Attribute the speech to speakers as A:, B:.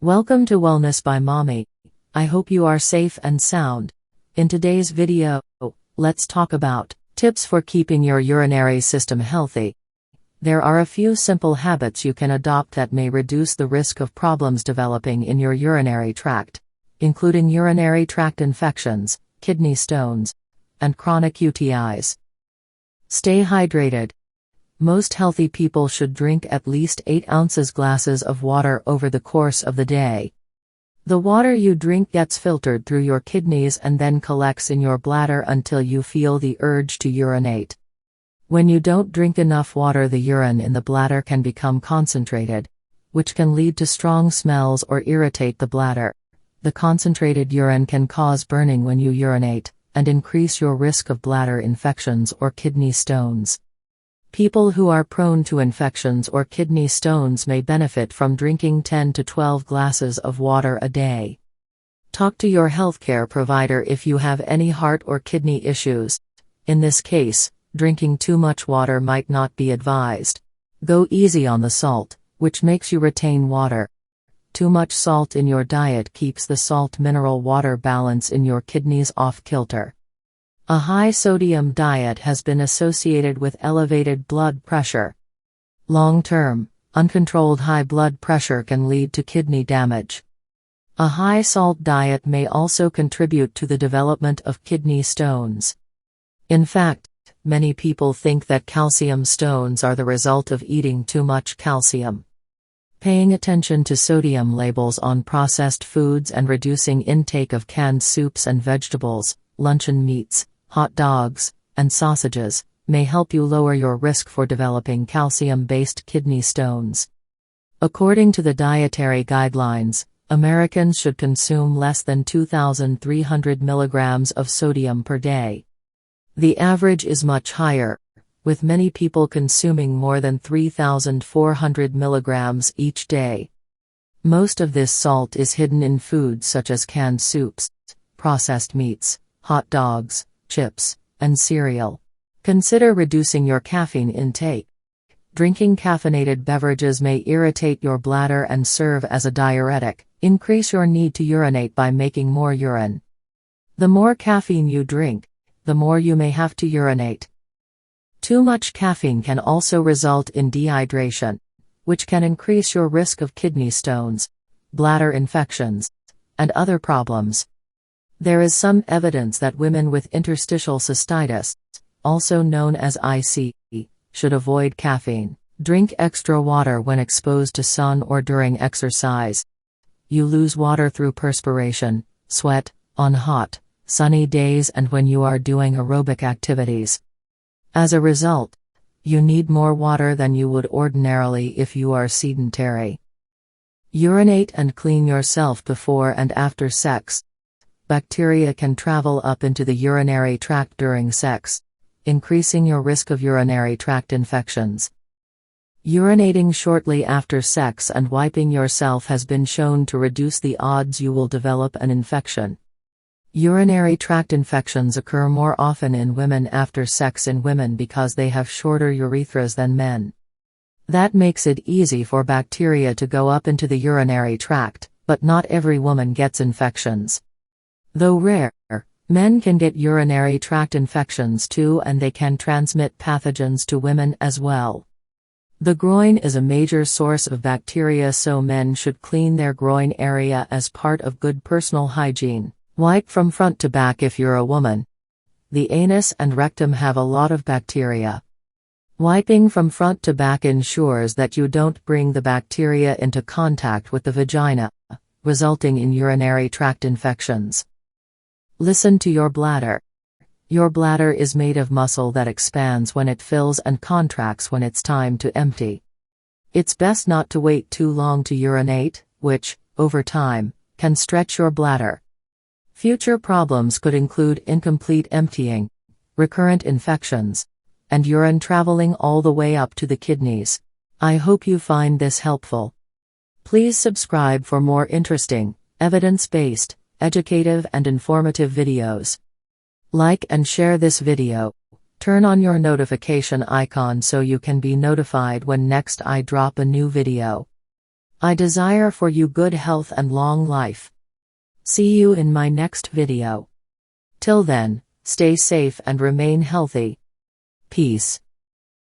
A: Welcome to Wellness by Mommy. I hope you are safe and sound. In today's video, let's talk about tips for keeping your urinary system healthy. There are a few simple habits you can adopt that may reduce the risk of problems developing in your urinary tract, including urinary tract infections, kidney stones, and chronic UTIs. Stay hydrated. Most healthy people should drink at least 8 ounces glasses of water over the course of the day. The water you drink gets filtered through your kidneys and then collects in your bladder until you feel the urge to urinate. When you don't drink enough water, the urine in the bladder can become concentrated, which can lead to strong smells or irritate the bladder. The concentrated urine can cause burning when you urinate, and increase your risk of bladder infections or kidney stones. People who are prone to infections or kidney stones may benefit from drinking 10 to 12 glasses of water a day. Talk to your healthcare provider if you have any heart or kidney issues. In this case, drinking too much water might not be advised. Go easy on the salt, which makes you retain water. Too much salt in your diet keeps the salt-mineral water balance in your kidneys off kilter. A high-sodium diet has been associated with elevated blood pressure. Long-term, uncontrolled high blood pressure can lead to kidney damage. A high-salt diet may also contribute to the development of kidney stones. In fact, many people think that calcium stones are the result of eating too much calcium. Paying attention to sodium labels on processed foods and reducing intake of canned soups and vegetables, luncheon meats, hot dogs, and sausages, may help you lower your risk for developing calcium-based kidney stones. According to the dietary guidelines, Americans should consume less than 2,300 milligrams of sodium per day. The average is much higher, with many people consuming more than 3,400 milligrams each day. Most of this salt is hidden in foods such as canned soups, processed meats, hot dogs, chips, and cereal. Consider reducing your caffeine intake. Drinking caffeinated beverages may irritate your bladder and serve as a diuretic, increase your need to urinate by making more urine. The more caffeine you drink, the more you may have to urinate. Too much caffeine can also result in dehydration, which can increase your risk of kidney stones, bladder infections, and other problems. There is some evidence that women with interstitial cystitis, also known as IC, should avoid caffeine. Drink extra water when exposed to sun or during exercise. You lose water through perspiration, sweat, on hot, sunny days and when you are doing aerobic activities. As a result, you need more water than you would ordinarily if you are sedentary. Urinate and clean yourself before and after sex. Bacteria can travel up into the urinary tract during sex, increasing your risk of urinary tract infections. Urinating shortly after sex and wiping yourself has been shown to reduce the odds you will develop an infection. Urinary tract infections occur more often in women after sex in women because they have shorter urethras than men. That makes it easy for bacteria to go up into the urinary tract, but not every woman gets infections. Though rare, men can get urinary tract infections too, and they can transmit pathogens to women as well. The groin is a major source of bacteria, so men should clean their groin area as part of good personal hygiene. Wipe from front to back if you're a woman. The anus and rectum have a lot of bacteria. Wiping from front to back ensures that you don't bring the bacteria into contact with the vagina, resulting in urinary tract infections. Listen to your bladder. Your bladder is made of muscle that expands when it fills and contracts when it's time to empty. It's best not to wait too long to urinate, which, over time, can stretch your bladder. Future problems could include incomplete emptying, recurrent infections, and urine traveling all the way up to the kidneys. I hope you find this helpful. Please subscribe for more interesting, evidence-based, educative and informative videos. Like and share this video. Turn on your notification icon so you can be notified when next I drop a new video. I desire for you good health and long life. See you in my next video. Till then, stay safe and remain healthy. Peace.